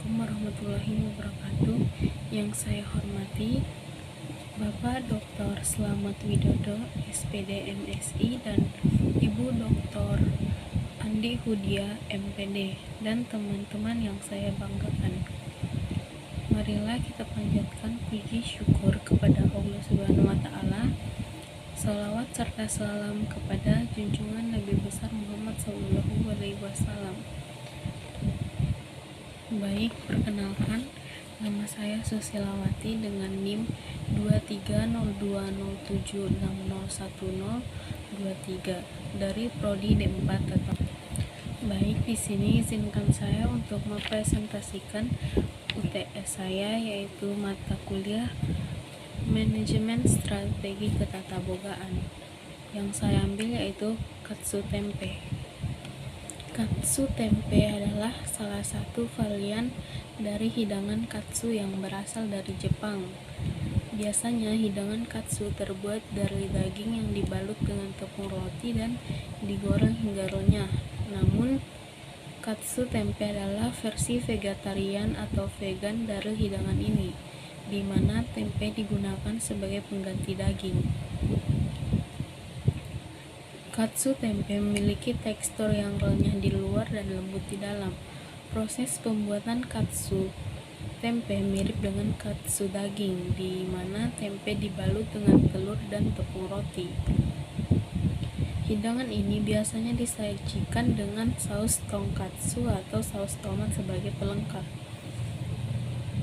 Assalamualaikum warahmatullahi wabarakatuh. Yang saya hormati Bapak Dr. Slamet Widodo, SPD MSI, dan Ibu Dr. Andi Hudia, MPD, dan teman-teman yang saya banggakan. Marilah kita panjatkan puji syukur kepada Allah Subhanahu wa Ta'ala. Salawat serta salam kepada junjungan Nabi besar Muhammad SAW. Baik, perkenalkan, nama saya Susilawati dengan NIM 230207601023 dari Prodi D4 Tetap. Baik, di sini izinkan saya untuk mempresentasikan UTS saya, yaitu mata kuliah Manajemen Strategi Ketatabogaan. Yang saya ambil yaitu Katsu Tempe. Katsu tempe adalah salah satu varian dari hidangan katsu yang berasal dari Jepang. Biasanya hidangan katsu terbuat dari daging yang dibalut dengan tepung roti dan digoreng hingga renyah. Namun, katsu tempe adalah versi vegetarian atau vegan dari hidangan ini, di mana tempe digunakan sebagai pengganti daging. Katsu tempe memiliki tekstur yang renyah di luar dan lembut di dalam. Proses pembuatan katsu tempe mirip dengan katsu daging, di mana tempe dibalut dengan telur dan tepung roti. Hidangan ini biasanya disajikan dengan saus tonkatsu atau saus tomat sebagai pelengkap.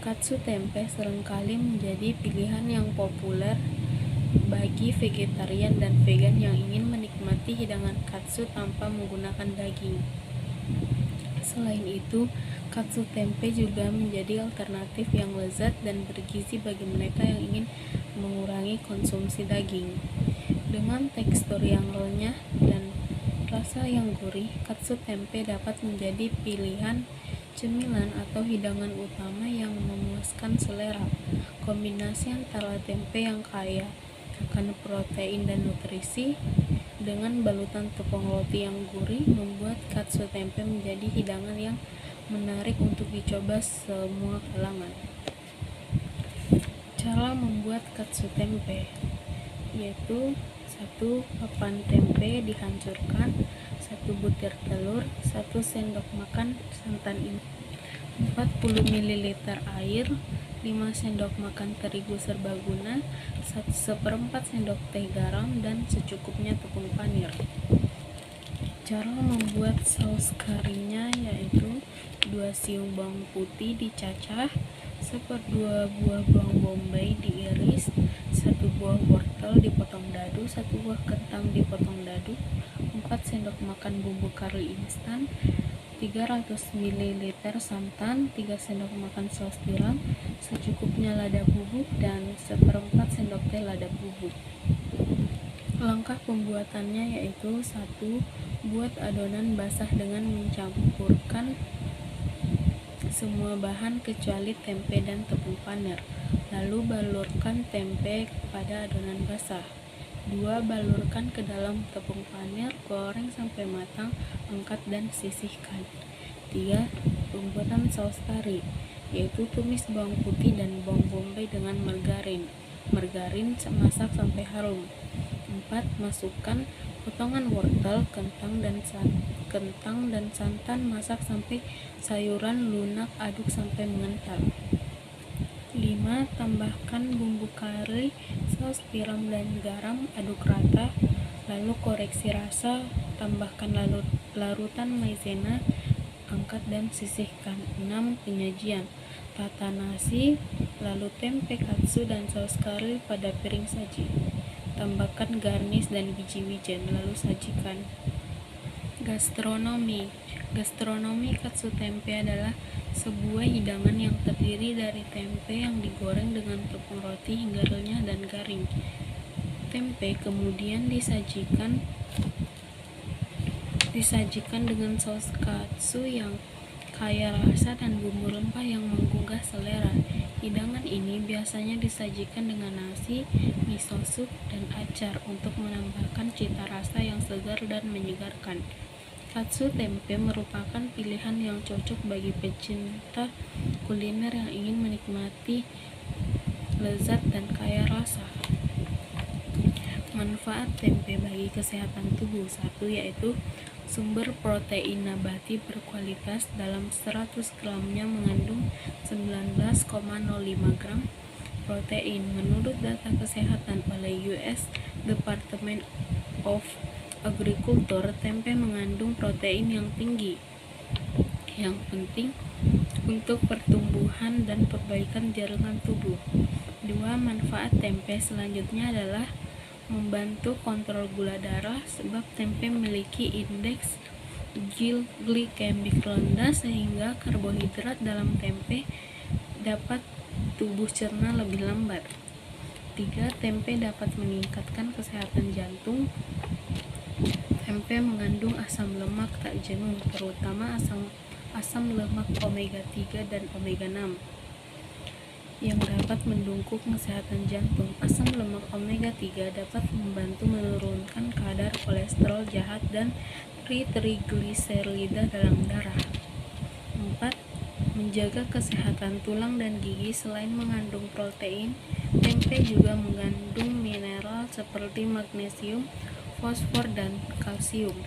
Katsu tempe seringkali menjadi pilihan yang populer bagi vegetarian dan vegan yang ingin menikmati hidangan katsu tanpa menggunakan daging. Selain itu, katsu tempe juga menjadi alternatif yang lezat dan bergizi bagi mereka yang ingin mengurangi konsumsi daging. Dengan tekstur yang renyah dan rasa yang gurih, katsu tempe dapat menjadi pilihan cemilan atau hidangan utama yang memuaskan selera. Kombinasi antara tempe yang kaya akan protein dan nutrisi dengan balutan tepung roti yang gurih membuat katsu tempe menjadi hidangan yang menarik untuk dicoba semua kalangan. Cara membuat katsu tempe yaitu 1 papan tempe dihancurkan, 1 butir telur, 1 sendok makan santan ini, 40 ml air, 5 sendok makan terigu serbaguna, 1/4 sendok teh garam, dan secukupnya tepung panir. Cara membuat saus karinya yaitu 2 siung bawang putih dicacah, 1/2 buah bawang bombay diiris, 1 buah wortel dipotong dadu, 1 buah kentang dipotong dadu, 4 sendok makan bumbu kari instan, 300 ml santan, 3 sendok makan saus tiram, secukupnya lada bubuk, dan 1/4 sendok teh lada bubuk. Langkah pembuatannya yaitu 1. Buat adonan basah dengan mencampurkan semua bahan kecuali tempe dan tepung panir. Lalu balurkan tempe pada adonan basah. 2. Balurkan ke dalam tepung panir, goreng sampai matang, angkat dan sisihkan. 3. Pembuatan saus kari, yaitu tumis bawang putih dan bawang bombay dengan margarin. Masak sampai harum. 4. Masukkan potongan wortel, kentang dan santan, masak sampai sayuran lunak, aduk sampai mengental. 5. Tambahkan bumbu kari, saus tiram dan garam, aduk rata, lalu koreksi rasa, tambahkan larutan maizena, angkat dan sisihkan. 6. Penyajian, tata nasi, lalu tempe, katsu, dan saus kari pada piring saji. Tambahkan garnish dan biji wijen, lalu sajikan. Gastronomi katsu tempe adalah sebuah hidangan yang terdiri dari tempe yang digoreng dengan tepung roti hingga renyah dan garing. Tempe kemudian disajikan dengan saus katsu yang kaya rasa dan bumbu rempah yang menggugah selera. Hidangan ini biasanya disajikan dengan nasi, miso soup, dan acar untuk menambahkan cita rasa yang segar dan menyegarkan. Katsu tempe merupakan pilihan yang cocok bagi pecinta kuliner yang ingin menikmati lezat dan kaya rasa. Manfaat tempe bagi kesehatan tubuh. 1. Yaitu sumber protein nabati berkualitas. Dalam 100 gramnya mengandung 19,05 gram protein. Menurut data kesehatan oleh US Department of Agriculture, tempe mengandung protein yang tinggi, yang penting untuk pertumbuhan dan perbaikan jaringan tubuh. 2. Manfaat tempe selanjutnya adalah membantu kontrol gula darah, sebab tempe memiliki indeks glikemik rendah sehingga karbohidrat dalam tempe dapat tubuh cerna lebih lambat. 3. Tempe dapat meningkatkan kesehatan jantung. Tempe mengandung asam lemak tak jenuh, terutama asam lemak omega 3 dan omega 6 yang dapat mendukung kesehatan jantung. Asam lemak omega 3 dapat membantu menurunkan kadar kolesterol jahat dan trigliserida dalam darah. 4. Menjaga kesehatan tulang dan gigi. Selain mengandung protein, tempe juga mengandung mineral seperti magnesium, fosfor, dan kalsium.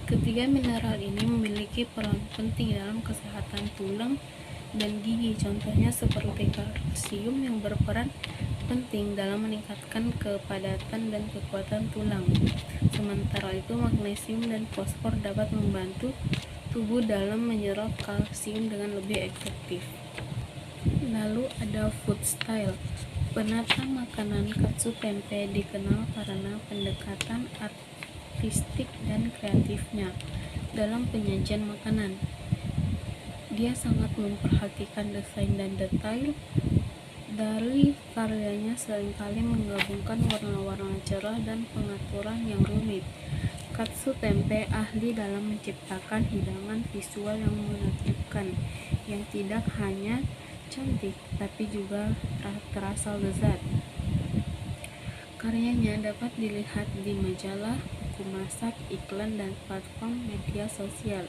Ketiga mineral ini memiliki peran penting dalam kesehatan tulang dan gigi. Contohnya seperti kalsium yang berperan penting dalam meningkatkan kepadatan dan kekuatan tulang. Sementara itu magnesium dan fosfor dapat membantu tubuh dalam menyerap kalsium dengan lebih efektif. Lalu ada food style. Penata makanan katsu tempe dikenal karena pendekatan artistik dan kreatifnya dalam penyajian makanan. Dia sangat memperhatikan desain dan detail. Dari karyanya seringkali menggabungkan warna-warna cerah dan pengaturan yang rumit. Katsu tempe ahli dalam menciptakan hidangan visual yang menakjubkan, yang tidak hanya cantik tapi juga terasa lezat. Karyanya dapat dilihat di majalah, buku masak, iklan, dan platform media sosial.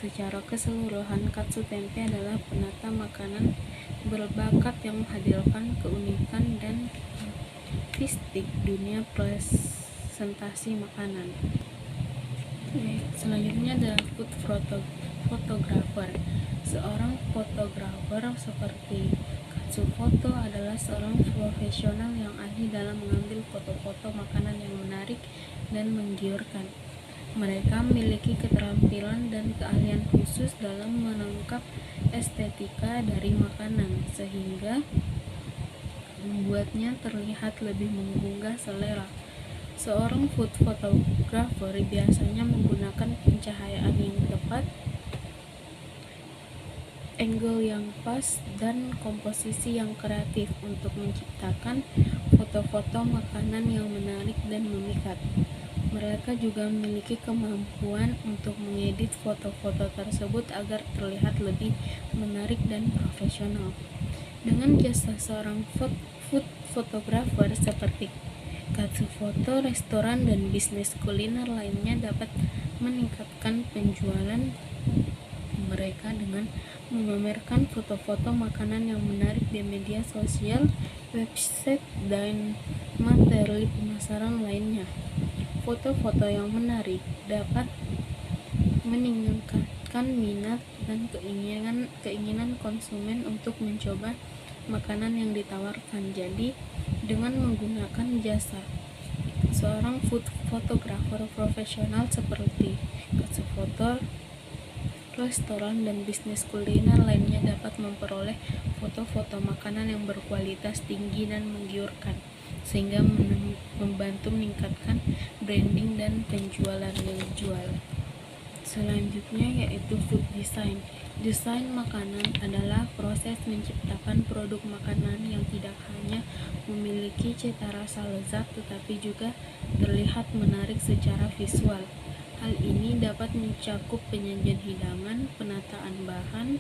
Secara keseluruhan, katsu tempe adalah penata makanan berbakat yang menghadirkan keunikan dan artistik dunia presentasi makanan. Selanjutnya adalah food photographer. Seorang fotografer seperti Katsu Foto adalah seorang profesional yang ahli dalam mengambil foto-foto makanan yang menarik dan menggiurkan. Mereka memiliki keterampilan dan keahlian khusus dalam menangkap estetika dari makanan, sehingga membuatnya terlihat lebih menggugah selera. Seorang food photographer biasanya menggunakan pencahayaan yang tepat, angle yang pas, dan komposisi yang kreatif untuk menciptakan foto-foto makanan yang menarik dan memikat. Mereka juga memiliki kemampuan untuk mengedit foto-foto tersebut agar terlihat lebih menarik dan profesional. Dengan jasa seorang food photographer seperti Katsu Foto, restoran dan bisnis kuliner lainnya dapat meningkatkan penjualan mereka dengan memamerkan foto-foto makanan yang menarik di media sosial, website, dan materi pemasaran lainnya. Foto-foto yang menarik dapat meningkatkan minat dan keinginan konsumen untuk mencoba makanan yang ditawarkan. Jadi, dengan menggunakan jasa seorang food photographer profesional seperti Katsu Foto, restoran dan bisnis kuliner lainnya dapat memperoleh foto-foto makanan yang berkualitas tinggi dan menggiurkan, sehingga membantu meningkatkan branding dan penjualan yang dijual. Selanjutnya yaitu food design. Desain makanan adalah proses menciptakan produk makanan yang tidak hanya memiliki cita rasa lezat tetapi juga terlihat menarik secara visual. Hal ini dapat mencakup penyajian hidangan, penataan bahan,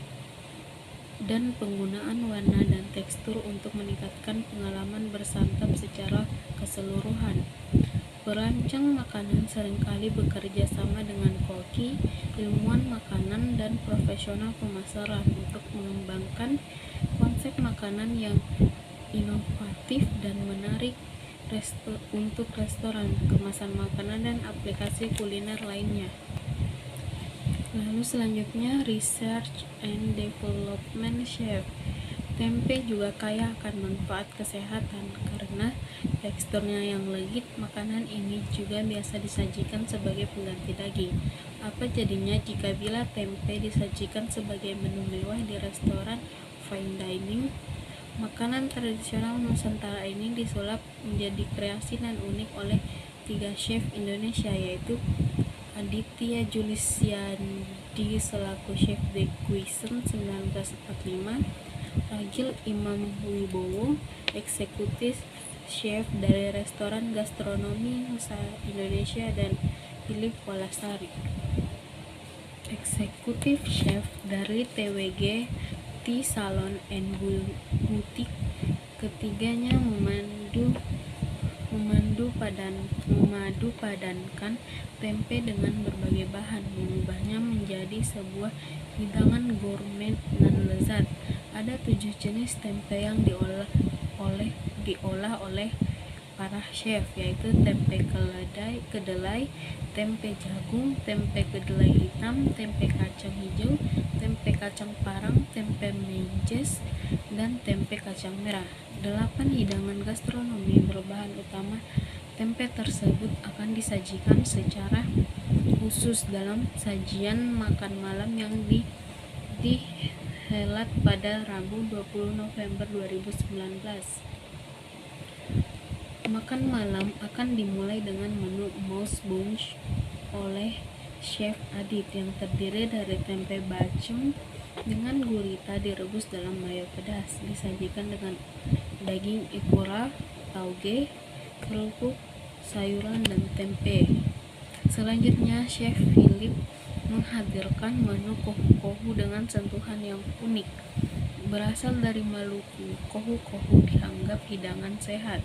dan penggunaan warna dan tekstur untuk meningkatkan pengalaman bersantap secara keseluruhan. Perancang makanan seringkali bekerja sama dengan koki, ilmuwan makanan, dan profesional pemasaran untuk mengembangkan konsep makanan yang inovatif dan menarik untuk restoran, kemasan makanan, dan aplikasi kuliner lainnya. Lalu selanjutnya, Research and Development Chef. Tempe juga kaya akan manfaat kesehatan karena teksturnya yang legit. Makanan ini juga biasa disajikan sebagai pengganti daging. Apa jadinya jika bila tempe disajikan sebagai menu mewah di restoran fine dining? Makanan tradisional Nusantara ini disulap menjadi kreasi dan unik oleh 3 chef Indonesia, yaitu Aditya Julistiandi selaku chef de cuisine 1945, Ragil Imam Wibowo, eksekutif chef dari restoran gastronomi Nusa Indonesia, dan Philip Walasari, eksekutif chef dari TWG Tea Salon and Boutique. Ketiganya memadu padankan tempe dengan berbagai bahan, mengubahnya menjadi sebuah hidangan gourmet dan lezat. Ada 7 jenis tempe yang diolah oleh para chef, yaitu tempe kedelai, tempe jagung, tempe kedelai hitam, tempe kacang hijau, tempe kacang parang, tempe menjes, dan tempe kacang merah. 8 hidangan gastronomi berbahan utama tempe tersebut akan disajikan secara khusus dalam sajian makan malam yang dihelat pada Rabu 20 November 2019. Makan malam akan dimulai dengan menu mouse bunch oleh Chef Adit yang terdiri dari tempe bacem dengan gurita direbus dalam mayo pedas, disajikan dengan daging ikura, tauge, kerupuk, sayuran, dan tempe. Selanjutnya, Chef Philip menghadirkan menu kohu-kohu dengan sentuhan yang unik. Berasal dari Maluku, kohu-kohu dianggap hidangan sehat,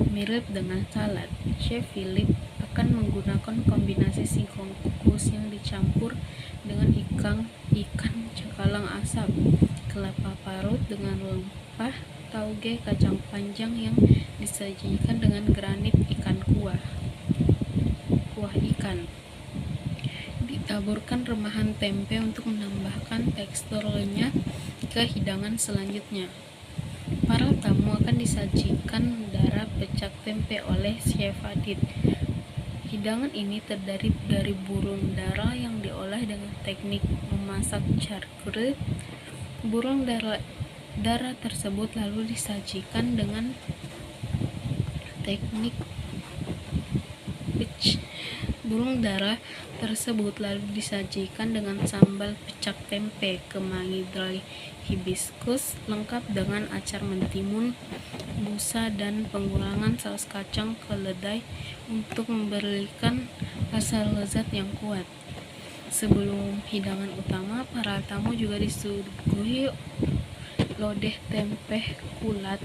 mirip dengan salad. Chef Philip akan menggunakan kombinasi singkong kukus yang dicampur dengan ikan cakalang asap, kelapa parut dengan rempah, tauge, kacang panjang yang disajikan dengan granit ikan kuah ikan. Ditaburkan remahan tempe untuk menambahkan tekstur renyah ke hidangan selanjutnya. Para tamu akan disajikan darah pecak tempe oleh Chef Adit. Hidangan ini terdiri dari burung dara yang diolah dengan teknik memasak charcuterie. Burung dara tersebut lalu disajikan dengan teknik sambal pecak tempe, kemangi dry hibiscus, lengkap dengan acar mentimun, busa, dan pengurangan saus kacang keledai untuk memberikan rasa lezat yang kuat. Sebelum hidangan utama, para tamu juga disuguhi lodeh tempe kulat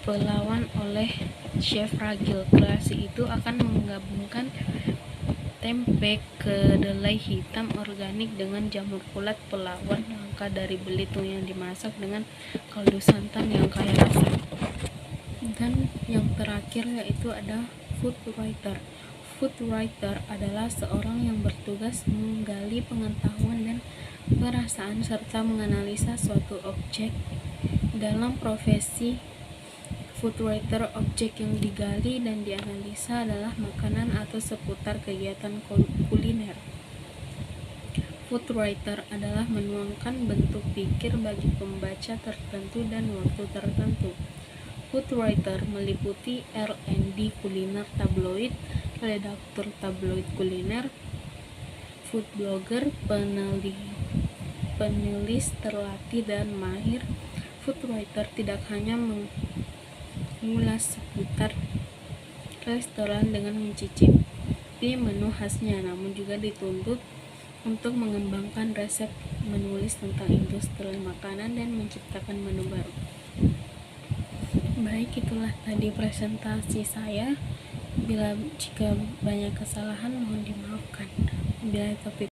pelawan oleh Chef Ragil. Kreasi itu akan menggabungkan tempe kedelai hitam organik dengan jamur kulat pelawan langka dari Belitung yang dimasak dengan kaldu santan yang kaya rasa. Dan yang terakhir yaitu ada food writer. Food writer adalah seorang yang bertugas menggali pengetahuan dan perasaan serta menganalisa suatu objek. Dalam profesi food writer, objek yang digali dan dianalisa adalah makanan atau seputar kegiatan kuliner. Food writer adalah menuangkan bentuk pikir bagi pembaca tertentu dan waktu tertentu. Food writer meliputi R&D kuliner tabloid, redaktur tabloid kuliner, food blogger, penulis terlatih dan mahir. Food writer tidak hanya mengulas seputar restoran dengan mencicipi menu khasnya, namun juga dituntut untuk mengembangkan resep, menulis tentang industri makanan, dan menciptakan menu baru. Baik, itulah tadi presentasi saya. Jika banyak kesalahan mohon dimaafkan. Bila topik